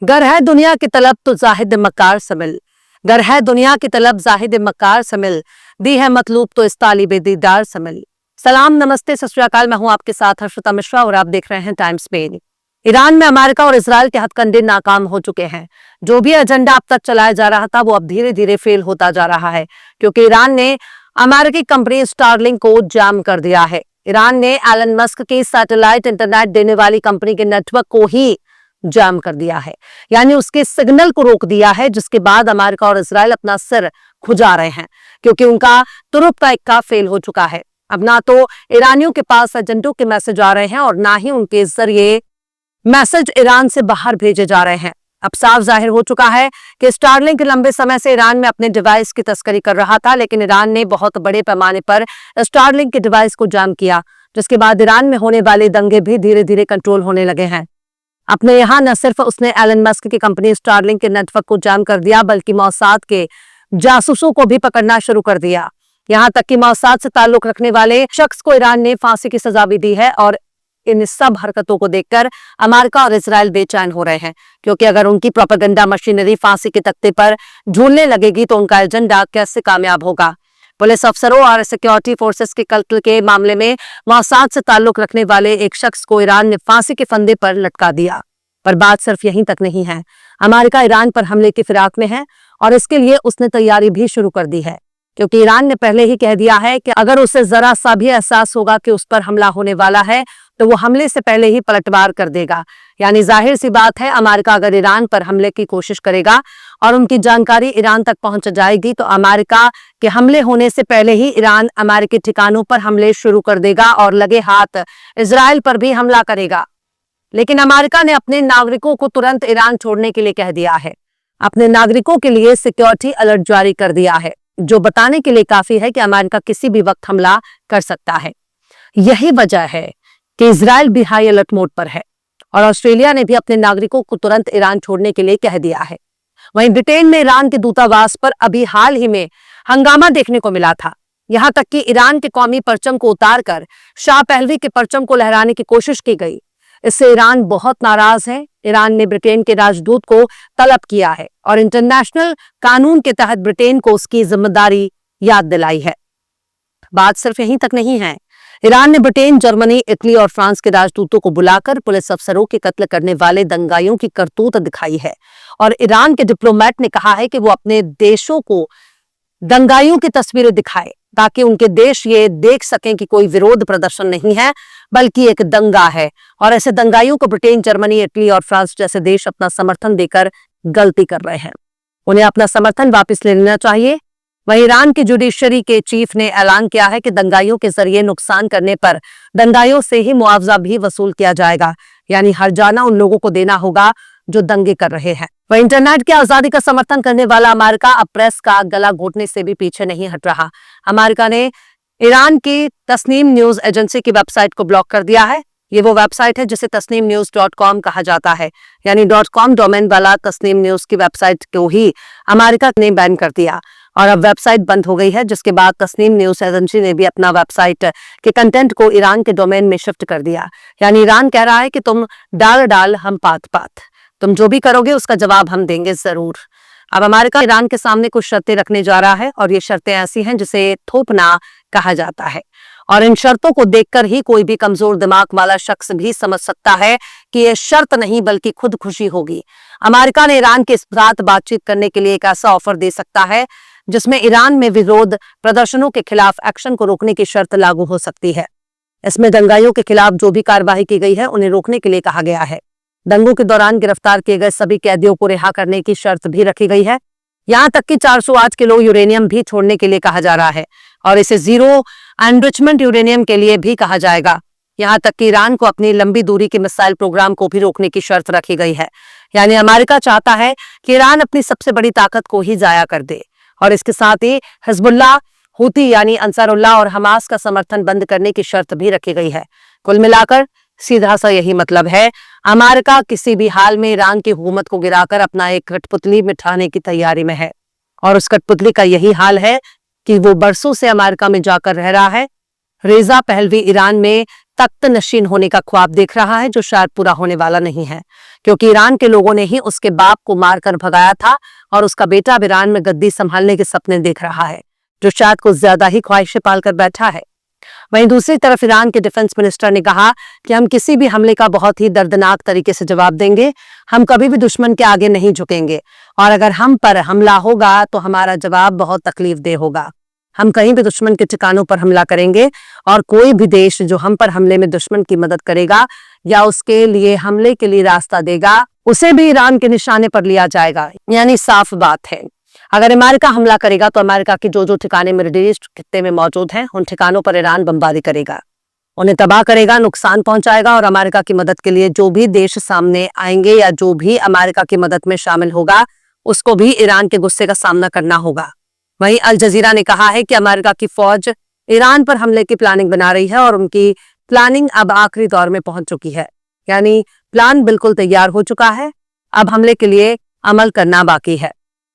गर है दुनिया की तलब तो जाहिद मकार से मिल, गर है दुनिया की तलब जाहिद मकार से मिल, दी है मतलूब तो इस तालिबे दीदार से मिल। सलाम, नमस्ते, सत श्री अकाल। मैं हूं आपके साथ हर्षिता मिश्रा और आप देख रहे हैं टाइम्स पेन। ईरान में अमेरिका और इजराइल के हथकंडे नाकाम हो चुके हैं। जो भी एजेंडा अब तक चलाया जा रहा था वो अब धीरे धीरे फेल होता जा रहा है, क्योंकि ईरान ने अमेरिकी कंपनी स्टारलिंक को जाम कर दिया है। ईरान ने एलन मस्क की सैटेलाइट इंटरनेट देने वाली कंपनी के नेटवर्क को ही जाम कर दिया है, यानी उसके सिग्नल को रोक दिया है, जिसके बाद अमेरिका और इजराइल अपना सिर खुजा रहे हैं, क्योंकि उनका तुरुप का इक्का फेल हो चुका है। अब ना तो ईरानियों के पास एजेंटों के मैसेज आ रहे हैं और ना ही उनके जरिए मैसेज ईरान से बाहर भेजे जा रहे हैं। अब साफ जाहिर हो चुका है कि स्टारलिंक लंबे समय से ईरान में अपने डिवाइस की तस्करी कर रहा था, लेकिन ईरान ने बहुत बड़े पैमाने पर स्टारलिंक के डिवाइस को जाम किया, जिसके बाद ईरान में होने वाले दंगे भी धीरे धीरे कंट्रोल होने लगे हैं। अपने यहाँ न सिर्फ उसने एलन मस्क की कंपनी स्टारलिंक के नेटवर्क को जाम कर दिया, बल्कि मोसाद के जासूसों को भी पकड़ना शुरू कर दिया। यहाँ तक कि मोसाद से ताल्लुक रखने वाले शख्स को ईरान ने फांसी की सजा भी दी है। और इन सब हरकतों को देखकर अमेरिका और इजराइल बेचैन हो रहे हैं, क्योंकि अगर उनकी प्रोपेगेंडा मशीनरी फांसी के तख्ते पर झूलने लगेगी तो उनका एजेंडा कैसे कामयाब होगा। पुलिस अफसरों और सिक्योरिटी फोर्सेस के कत्ल के मामले में मोसाद से ताल्लुक रखने वाले एक शख्स को ईरान ने फांसी के फंदे पर लटका दिया। पर बात सिर्फ यहीं तक नहीं है। अमेरिका ईरान पर हमले की फिराक में है और इसके लिए उसने तैयारी भी शुरू कर दी है, क्योंकि ईरान ने पहले ही कह दिया है कि अगर उसे जरा सा भी एहसास होगा कि उस पर हमला होने वाला है तो वो हमले से पहले ही पलटवार कर देगा। यानी जाहिर सी बात है, अमेरिका अगर ईरान पर हमले की कोशिश करेगा और उनकी जानकारी ईरान तक पहुंच जाएगी तो अमेरिका के हमले होने से पहले ही ईरान अमेरिकी ठिकानों पर हमले शुरू कर देगा और लगे हाथ इजराइल पर भी हमला करेगा। लेकिन अमेरिका ने अपने नागरिकों को तुरंत ईरान छोड़ने के लिए कह दिया है। अपने नागरिकों के लिए सिक्योरिटी अलर्ट जारी कर दिया है, जो बताने के लिए काफी है कि अमेरिका किसी भी वक्त हमला कर सकता है। यही वजह है कि इजराइल भी हाई अलर्ट मोड पर है और ऑस्ट्रेलिया ने भी अपने नागरिकों को तुरंत ईरान छोड़ने के लिए कह दिया है। वहीं ब्रिटेन में ईरान के दूतावास पर अभी हाल ही में हंगामा देखने को मिला था। यहां तक कि ईरान के कौमी परचम को उतारकर शाह पहलवी के परचम को लहराने की कोशिश की गई। इससे ईरान बहुत नाराज है। ईरान ने ब्रिटेन के राजदूत को तलब किया है और इंटरनेशनल कानून के तहत ब्रिटेन को उसकी जिम्मेदारी याद दिलाई है। बात सिर्फ यहीं तक नहीं है। ईरान ने ब्रिटेन, जर्मनी, इटली और फ्रांस के राजदूतों को बुलाकर पुलिस अफसरों के कत्ल करने वाले दंगाइयों की करतूत दिखाई है और ईरान के डिप्लोमेट ने कहा है कि वो अपने देशों को दंगाइयों की तस्वीरें दिखाए, ताकि उनके देश ये देख सकें कि कोई विरोध प्रदर्शन नहीं है बल्कि एक दंगा है। और ऐसे दंगाइयों को ब्रिटेन, जर्मनी, इटली और फ्रांस जैसे देश अपना समर्थन देकर गलती कर रहे हैं। उन्हें अपना समर्थन वापस ले लेना चाहिए। वहीं ईरान की जुडिशरी के चीफ ने ऐलान किया है कि दंगाइयों के जरिए नुकसान करने पर दंगाइयों से ही मुआवजा भी वसूल किया जाएगा, यानी हर्जाना उन लोगों को देना होगा जो दंगे कर रहे हैं। वह इंटरनेट की आजादी का समर्थन करने वाला अमेरिका अब प्रेस का गला घोटने से भी पीछे नहीं हट रहा। अमेरिका ने ईरान की तस्नीम न्यूज एजेंसी की वेबसाइट को ब्लॉक कर दिया है। ये वो वेबसाइट है जिसे tasneemnews.com कहा जाता है, यानी .com डोमेन वाला तस्नीम न्यूज की वेबसाइट को ही अमेरिका ने बैन कर दिया और अब वेबसाइट बंद हो गई है, जिसके बाद तस्नीम न्यूज एजेंसी ने भी अपना वेबसाइट के कंटेंट को ईरान के डोमेन में शिफ्ट कर दिया। यानी ईरान कह रहा है कि तुम डाल हम पात, तुम जो भी करोगे उसका जवाब हम देंगे जरूर। अब अमेरिका ईरान के सामने कुछ शर्तें रखने जा रहा है और ये शर्तें ऐसी हैं जिसे थोपना कहा जाता है। और इन शर्तों को देखकर ही कोई भी कमजोर दिमाग वाला शख्स भी समझ सकता है कि ये शर्त नहीं बल्कि खुद खुशी होगी। अमेरिका ने ईरान के साथ बातचीत करने के लिए एक ऐसा ऑफर दे सकता है जिसमें ईरान में विरोध प्रदर्शनों के खिलाफ एक्शन को रोकने की शर्त लागू हो सकती है। इसमें दंगाइयों के खिलाफ जो भी कार्रवाई की गई है उन्हें रोकने के लिए कहा गया है। दंगों के दौरान गिरफ्तार किए गए सभी कैदियों को रिहा करने की शर्त भी रखी गई है। यहाँ तक कि 408 किलो यूरेनियम भी छोड़ने के लिए कहा जा रहा है और इसे जीरो एनरिचमेंट यूरेनियम के लिए भी कहा जाएगा। यहाँ तक कि ईरान को अपनी लंबी दूरी के मिसाइल प्रोग्राम को भी रोकने की शर्त रखी गई है। यानी अमेरिका चाहता है कि ईरान अपनी सबसे बड़ी ताकत को ही जाया कर दे और इसके साथ ही हिजबुल्लाह, हूती यानी अंसारुल्लाह और हमास का समर्थन बंद करने की शर्त भी रखी गई है। कुल मिलाकर सीधा सा यही मतलब है, अमेरिका किसी भी हाल में ईरान की हुकूमत को गिराकर अपना एक कठपुतली मिटाने की तैयारी में है और उस कठपुतली का यही हाल है कि वो बरसों से अमेरिका में जाकर रह रहा है, रेजा पहलवी ईरान में तख्त नशीन होने का ख्वाब देख रहा है, जो शायद पूरा होने वाला नहीं है, क्योंकि ईरान के लोगों ने ही उसके बाप को मारकर भगाया था और उसका बेटा अब ईरान में गद्दी संभालने के सपने देख रहा है, जो शायद कुछ ज्यादा ही ख्वाहिशें पालकर बैठा है। वहीं दूसरी तरफ ईरान के डिफेंस मिनिस्टर ने कहा कि हम किसी भी हमले का बहुत ही दर्दनाक तरीके से जवाब देंगे, हम कभी भी दुश्मन के आगे नहीं झुकेंगे और अगर हम पर हमला होगा तो हमारा जवाब बहुत तकलीफदेह होगा। हम कहीं भी दुश्मन के ठिकानों पर हमला करेंगे और कोई भी देश जो हम पर हमले में दुश्मन की मदद करेगा या उसके लिए हमले के लिए रास्ता देगा, उसे भी ईरान के निशाने पर लिया जाएगा। यानी साफ बात है, अगर अमेरिका हमला करेगा तो अमेरिका के जो ठिकाने मिडिल ईस्ट खित्ते में मौजूद हैं, उन ठिकानों पर ईरान बमबारी करेगा, उन्हें तबाह करेगा, नुकसान पहुंचाएगा और अमेरिका की मदद के लिए जो भी देश सामने आएंगे या जो भी अमेरिका की मदद में शामिल होगा, उसको भी ईरान के गुस्से का सामना करना होगा। वहीं अल जजीरा ने कहा है कि अमेरिका की फौज ईरान पर हमले की प्लानिंग बना रही है और उनकी प्लानिंग अब आखिरी दौर में पहुंच चुकी है, यानी प्लान बिल्कुल तैयार हो चुका है, अब हमले के लिए अमल करना बाकी है।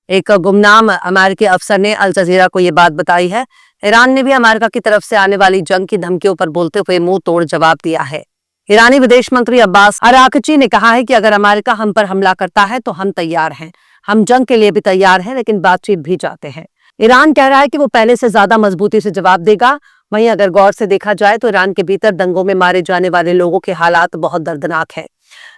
एक गुमनाम अमेरिकी अफसर ने अल जजीरा को यह बात बताई है। ईरान ने भी अमेरिका की तरफ से आने वाली जंग की धमकियों पर बोलते हुए मुंह तोड़ जवाब दिया है। ईरानी विदेश मंत्री अब्बास अराकची ने कहा है कि अगर अमेरिका हम पर हमला करता है तो हम तैयार हैं, हम जंग के लिए भी तैयार हैं, लेकिन बातचीत भी चाहते हैं। ईरान कह रहा है कि वो पहले से ज्यादा मजबूती से जवाब देगा। वहीं अगर गौर से देखा जाए तो ईरान के भीतर दंगों में मारे जाने वाले लोगों के हालात बहुत दर्दनाक हैं।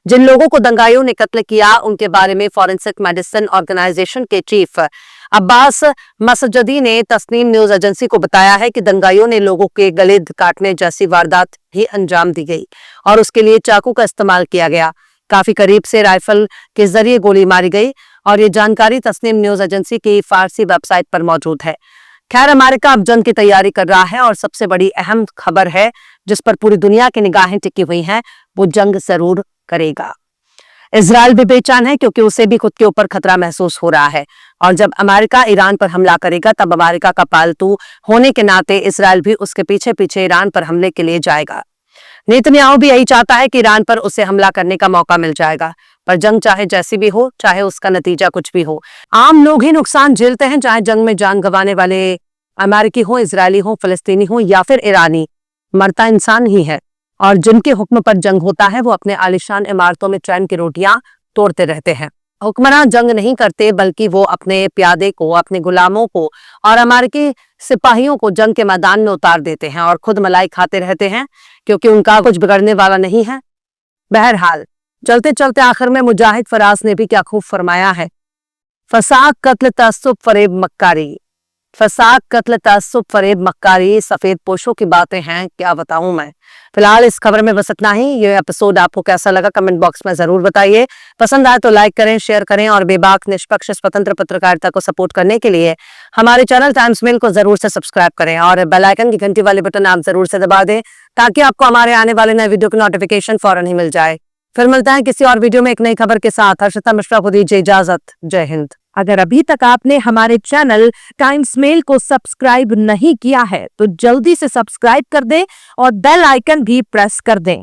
जिन लोगों को दंगाइयों ने कत्ल किया, उनके बारे में फॉरेंसिक मेडिसिन ऑर्गेनाइजेशन के चीफ अब्बास मसजदी ने तस्नीम न्यूज एजेंसी को बताया है कि दंगाइयों ने लोगों के गले काटने जैसी वारदात भी अंजाम दी गई और उसके लिए चाकू का इस्तेमाल किया गया। काफी करीब से राइफल के जरिए गोली मारी गई और ये जानकारी तस्नीम न्यूज एजेंसी की फारसी वेबसाइट पर मौजूद है। खैर, अमेरिका अब जंग की तैयारी कर रहा है और सबसे बड़ी अहम खबर है जिस पर पूरी दुनिया की निगाहें टिकी हुई हैं, वो जंग जरूर करेगा। इजराइल भी बेचैन है क्योंकि उसे भी खुद के ऊपर खतरा महसूस हो रहा है और जब अमेरिका ईरान पर हमला करेगा तब अमेरिका का पालतू होने के नाते इजराइल भी उसके पीछे पीछे ईरान पर हमले के लिए जाएगा। नेतन्याहू भी यही चाहता है कि ईरान पर उसे हमला करने का मौका मिल जाएगा, पर जंग चाहे जैसी भी हो, चाहे उसका नतीजा कुछ भी हो, आम लोग ही नुकसान झेलते हैं। चाहे जंग में जान गंवाने वाले अमेरिकी हो, इजरायली हो, फिलिस्तीनी हो या फिर ईरानी, मरता इंसान ही है और जिनके हुक्म पर जंग होता है वो अपने आलिशान इमारतों में चैन की रोटियां तोड़ते रहते हैं। हुक्मरान जंग नहीं करते बल्कि वो अपने प्यादे को, अपने गुलामों को और अमेरिकी सिपाहियों को जंग के मैदान में उतार देते हैं और खुद मलाई खाते रहते हैं क्योंकि उनका कुछ बिगड़ने वाला नहीं है। बहरहाल, चलते चलते आखिर में मुजाहिद फराज ने भी क्या खूब फरमाया है, फसाद कत्ल तअस्सुब फरेब मक्कारी, फसाद कत्ल तअस्सुब फरेब मक्कारी, सफेद पोशों की बातें हैं, क्या बताऊं मैं। फिलहाल इस खबर में बस इतना ही। ये एपिसोड आपको कैसा लगा कमेंट बॉक्स में जरूर बताइए। पसंद आए तो लाइक करें, शेयर करें और बेबाक निष्पक्ष स्वतंत्र पत्रकारिता को सपोर्ट करने के लिए हमारे चैनल टाइम्स मेल को जरूर से सब्सक्राइब करें और बेल आइकन की घंटी वाले बटन आप जरूर से दबा दें ताकि आपको हमारे आने वाले नए वीडियो की नोटिफिकेशन फौरन ही मिल जाए। फिर मिलते हैं किसी और वीडियो में एक नई खबर के साथ। हर्षिता मिश्रा को दीजिए इजाजत। जय हिंद। अगर अभी तक आपने हमारे चैनल टाइम्स मेल को सब्सक्राइब नहीं किया है तो जल्दी से सब्सक्राइब कर दें और बेल आइकन भी प्रेस कर दें।